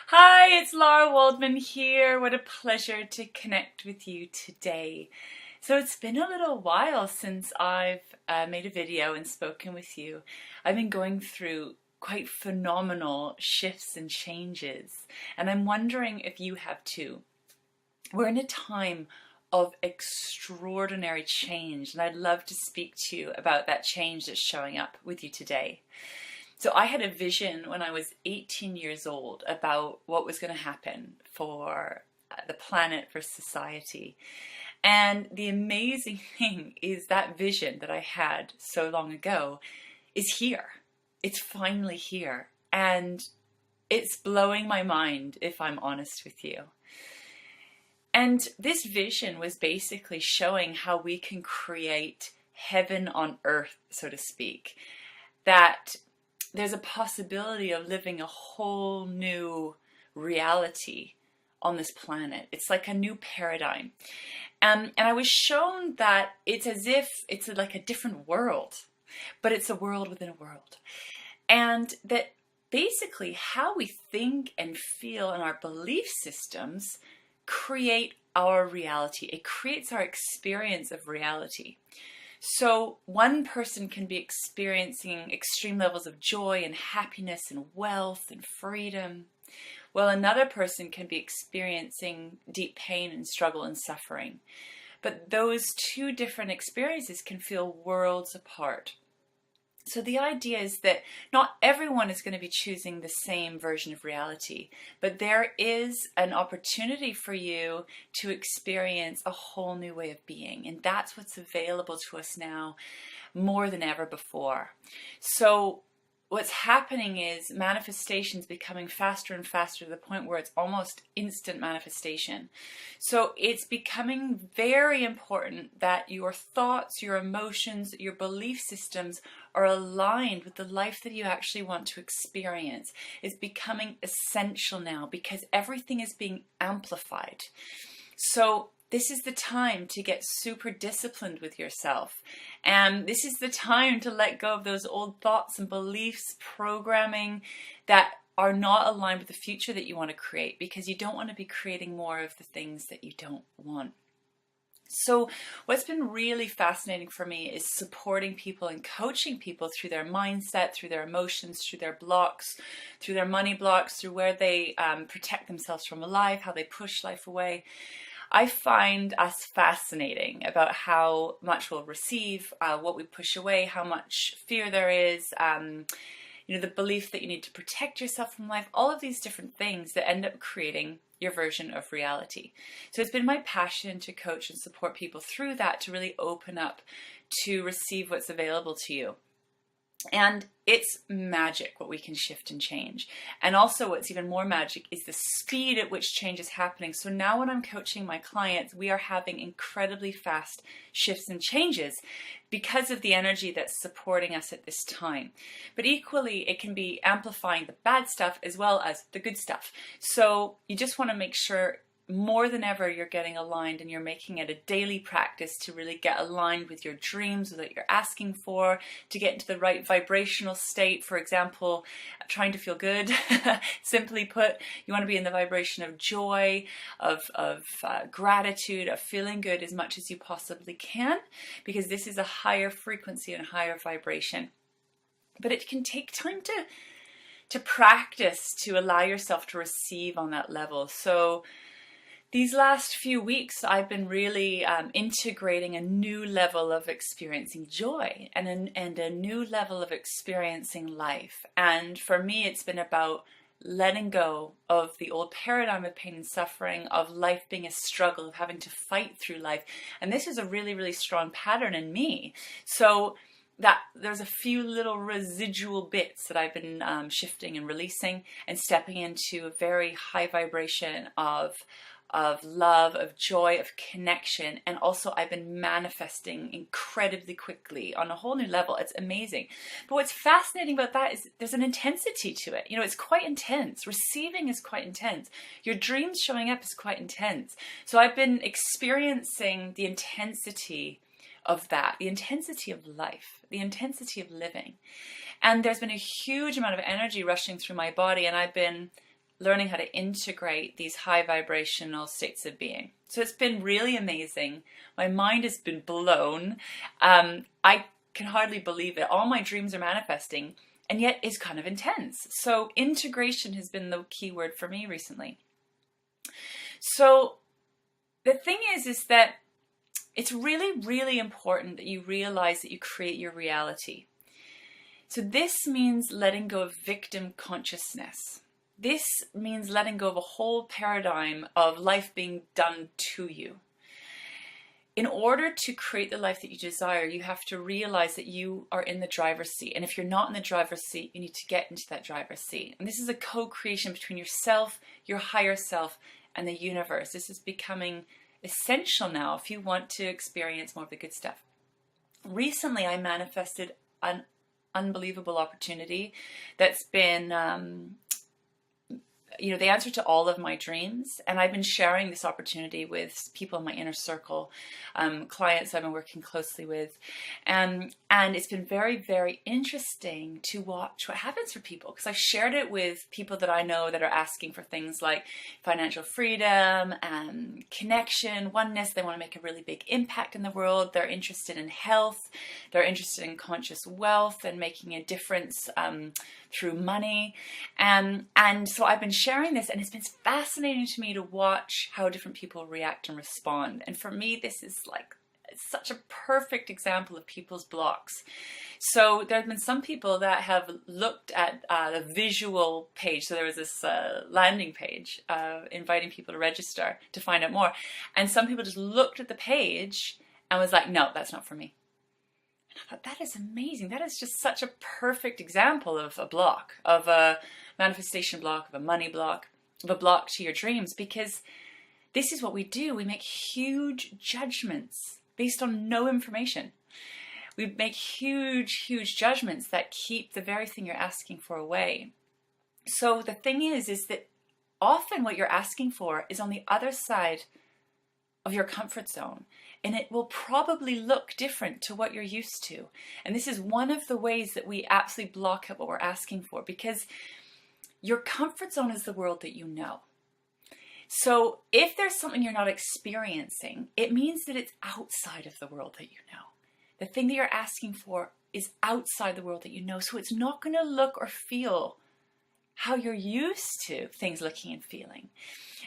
Hi, it's Lara Waldman here. What a pleasure to connect with you today. So it's been a little while since I've made a video and spoken with you. I've been going through quite phenomenal shifts and changes, and I'm wondering if you have too. We're in a time of extraordinary change, and I'd love to speak to you about that change that's showing up with you today. So I had a vision when I was 18 years old about what was going to happen for the planet, for society. And the amazing thing is that vision that I had so long ago is here. It's finally here. And it's blowing my mind, if I'm honest with you. And this vision was basically showing how we can create heaven on earth, so to speak. That there's a possibility of living a whole new reality on this planet. It's like a new paradigm. And I was shown that it's as if it's like a different world, but it's a world within a world. And that basically how we think and feel in our belief systems create our reality. It creates our experience of reality. So one person can be experiencing extreme levels of joy and happiness and wealth and freedom, while another person can be experiencing deep pain and struggle and suffering. But those two different experiences can feel worlds apart. So the idea is that not everyone is going to be choosing the same version of reality, but there is an opportunity for you to experience a whole new way of being. And that's what's available to us now more than ever before. So what's happening is manifestations becoming faster and faster to the point where it's almost instant manifestation. So it's becoming very important that your thoughts, your emotions, your belief systems are aligned with the life that you actually want to experience. It's becoming essential now because everything is being amplified. So this is the time to get super disciplined with yourself. And this is the time to let go of those old thoughts and beliefs, programming that are not aligned with the future that you want to create, because you don't want to be creating more of the things that you don't want. So what's been really fascinating for me is supporting people and coaching people through their mindset, through their emotions, through their blocks, through their money blocks, through where they protect themselves from life, how they push life away. I find us fascinating about how much we'll receive, what we push away, how much fear there is, the belief that you need to protect yourself from life, all of these different things that end up creating your version of reality. So it's been my passion to coach and support people through that, to really open up to receive what's available to you. And it's magic what we can shift and change. And also what's even more magic is the speed at which change is happening. So now when I'm coaching my clients, we are having incredibly fast shifts and changes because of the energy that's supporting us at this time. But equally, it can be amplifying the bad stuff as well as the good stuff. So you just want to make sure more than ever you're getting aligned, and you're making it a daily practice to really get aligned with your dreams, with what you're asking for, to get into the right vibrational state. For example, trying to feel good. Simply put, you want to be in the vibration of joy, of gratitude, of feeling good as much as you possibly can, because this is a higher frequency and higher vibration. But it can take time to practice, to allow yourself to receive on that level. So these last few weeks, I've been really integrating a new level of experiencing joy and a new level of experiencing life. And for me, it's been about letting go of the old paradigm of pain and suffering, of life being a struggle, of having to fight through life. And this is a really, really strong pattern in me. So that there's a few little residual bits that I've been shifting and releasing and stepping into a very high vibration of love, of joy, of connection. And also I've been manifesting incredibly quickly on a whole new level. It's amazing. But what's fascinating about that is there's an intensity to it. It's quite intense. Receiving is quite intense. Your dreams showing up is quite intense. So I've been experiencing the intensity of that, the intensity of life, the intensity of living. And there's been a huge amount of energy rushing through my body, and I've been learning how to integrate these high vibrational states of being. So it's been really amazing. My mind has been blown. I can hardly believe it. All my dreams are manifesting, and yet it's kind of intense. So integration has been the key word for me recently. So the thing is that it's really, really important that you realize that you create your reality. So this means letting go of victim consciousness. This means letting go of a whole paradigm of life being done to you. In order to create the life that you desire, you have to realize that you are in the driver's seat. And if you're not in the driver's seat, you need to get into that driver's seat. And this is a co-creation between yourself, your higher self, and the universe. This is becoming essential now if you want to experience more of the good stuff. Recently, I manifested an unbelievable opportunity that's been the answer to all of my dreams. And I've been sharing this opportunity with people in my inner circle, clients I've been working closely with. And it's been very, very interesting to watch what happens for people, because I've shared it with people that I know that are asking for things like financial freedom and connection, oneness. They want to make a really big impact in the world. They're interested in health. They're interested in conscious wealth and making a difference through money. And so I've been sharing this, and it's been fascinating to me to watch how different people react and respond. And for me, this is like such a perfect example of people's blocks. So there have been some people that have looked at the visual page. So there was this landing page inviting people to register to find out more. And some people just looked at the page and was like, no, that's not for me. And I thought, that is amazing. That is just such a perfect example of a block, of a manifestation block, of a money block, of a block to your dreams, because this is what we do. We make huge judgments based on no information. We make huge, huge judgments that keep the very thing you're asking for away. So the thing is that often what you're asking for is on the other side of your comfort zone, and it will probably look different to what you're used to. And this is one of the ways that we absolutely block out what we're asking for, because your comfort zone is the world that you know. So if there's something you're not experiencing, it means that it's outside of the world that you know. The thing that you're asking for is outside the world that you know. So it's not going to look or feel how you're used to things looking and feeling.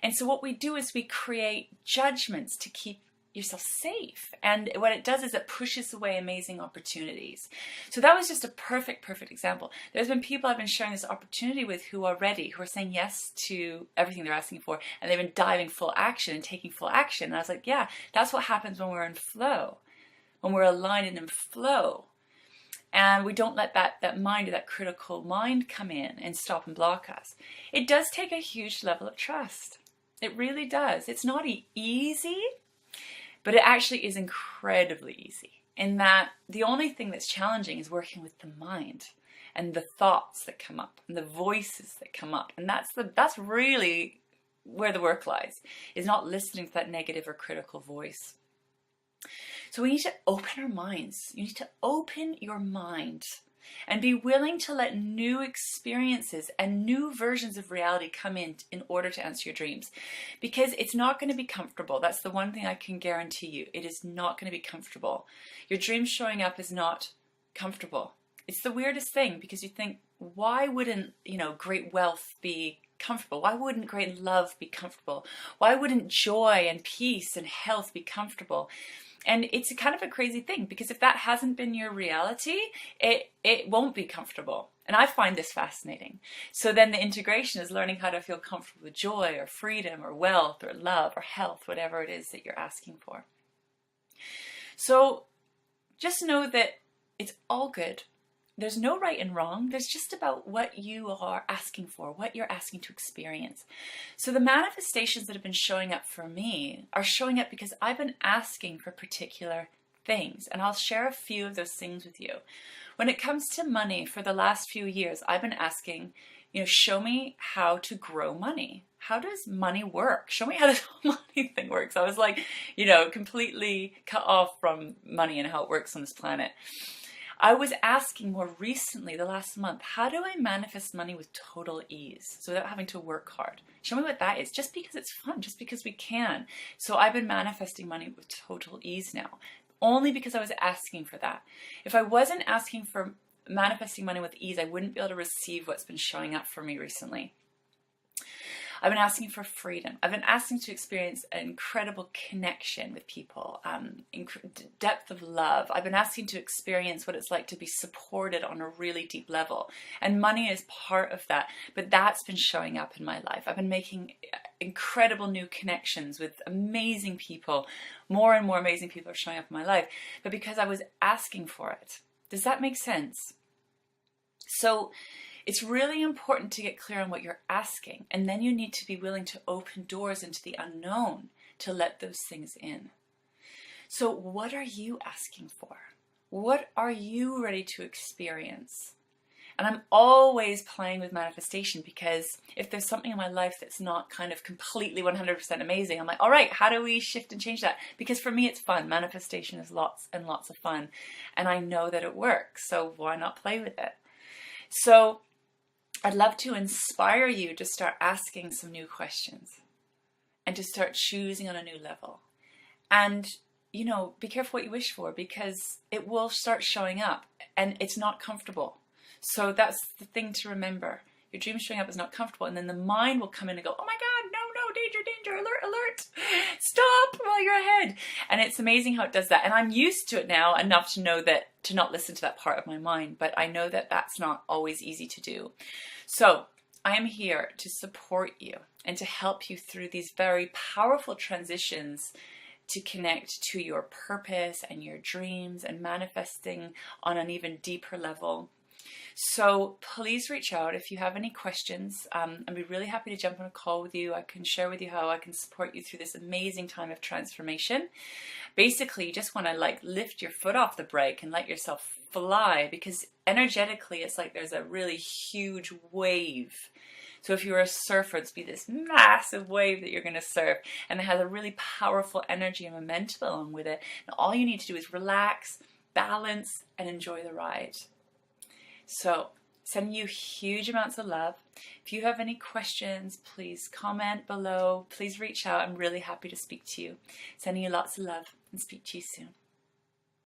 And so what we do is we create judgments to keep yourself safe. And what it does is it pushes away amazing opportunities. So that was just a perfect example. There's been people I've been sharing this opportunity with who are saying yes to everything they're asking for, and they've been diving full action and taking full action. And I was like, yeah, that's what happens when we're in flow, when we're aligned and in flow. And we don't let that mind or that critical mind come in and stop and block us. It does take a huge level of trust. It really does. It's not easy, but it actually is incredibly easy, in that the only thing that's challenging is working with the mind and the thoughts that come up and the voices that come up. And that's really where the work lies, is not listening to that negative or critical voice. So we need to open our minds. You need to open your mind and be willing to let new experiences and new versions of reality come in order to answer your dreams. Because it's not going to be comfortable. That's the one thing I can guarantee you. It is not going to be comfortable. Your dreams showing up is not comfortable. It's the weirdest thing, because you think, why wouldn't, great wealth be comfortable? Why wouldn't great love be comfortable? Why wouldn't joy and peace and health be comfortable? And it's kind of a crazy thing, because if that hasn't been your reality, it won't be comfortable. And I find this fascinating. So then the integration is learning how to feel comfortable with joy or freedom or wealth or love or health, whatever it is that you're asking for. So just know that it's all good. There's no right and wrong. There's just about what you are asking for, what you're asking to experience. So the manifestations that have been showing up for me are showing up because I've been asking for particular things. And I'll share a few of those things with you. When it comes to money, for the last few years, I've been asking, show me how to grow money. How does money work? Show me how this whole money thing works. I was like, completely cut off from money and how it works on this planet. I was asking more recently, the last month, how do I manifest money with total ease, so without having to work hard? Show me what that is, just because it's fun, just because we can. So I've been manifesting money with total ease now, only because I was asking for that. If I wasn't asking for manifesting money with ease, I wouldn't be able to receive what's been showing up for me recently. I've been asking for freedom. I've been asking to experience an incredible connection with people, depth of love. I've been asking to experience what it's like to be supported on a really deep level. And money is part of that, but that's been showing up in my life. I've been making incredible new connections with amazing people. More and more amazing people are showing up in my life, but because I was asking for it. Does that make sense? So it's really important to get clear on what you're asking, and then you need to be willing to open doors into the unknown to let those things in. So what are you asking for? What are you ready to experience? And I'm always playing with manifestation, because if there's something in my life that's not kind of completely 100% amazing, I'm like, all right, how do we shift and change that? Because for me, it's fun. Manifestation is lots and lots of fun, and I know that it works, so why not play with it? So I'd love to inspire you to start asking some new questions and to start choosing on a new level. And, you know, be careful what you wish for, because it will start showing up and it's not comfortable. So that's the thing to remember. Your dream showing up is not comfortable, and then the mind will come in and go, oh my God, no, danger, danger, alert, alert, stop while you're ahead. And it's amazing how it does that. And I'm used to it now enough to know that, to not listen to that part of my mind, but I know that that's not always easy to do. So I am here to support you and to help you through these very powerful transitions to connect to your purpose and your dreams and manifesting on an even deeper level. So please reach out if you have any questions. I'd be really happy to jump on a call with you. I can share with you how I can support you through this amazing time of transformation. Basically, you just want to like lift your foot off the brake and let yourself fly, because energetically it's like there's a really huge wave. So if you're a surfer, it's be this massive wave that you're going to surf, and it has a really powerful energy and momentum along with it. And all you need to do is relax, balance, and enjoy the ride. So, sending you huge amounts of love. If you have any questions, please comment below. Please reach out. I'm really happy to speak to you. Sending you lots of love, and speak to you soon.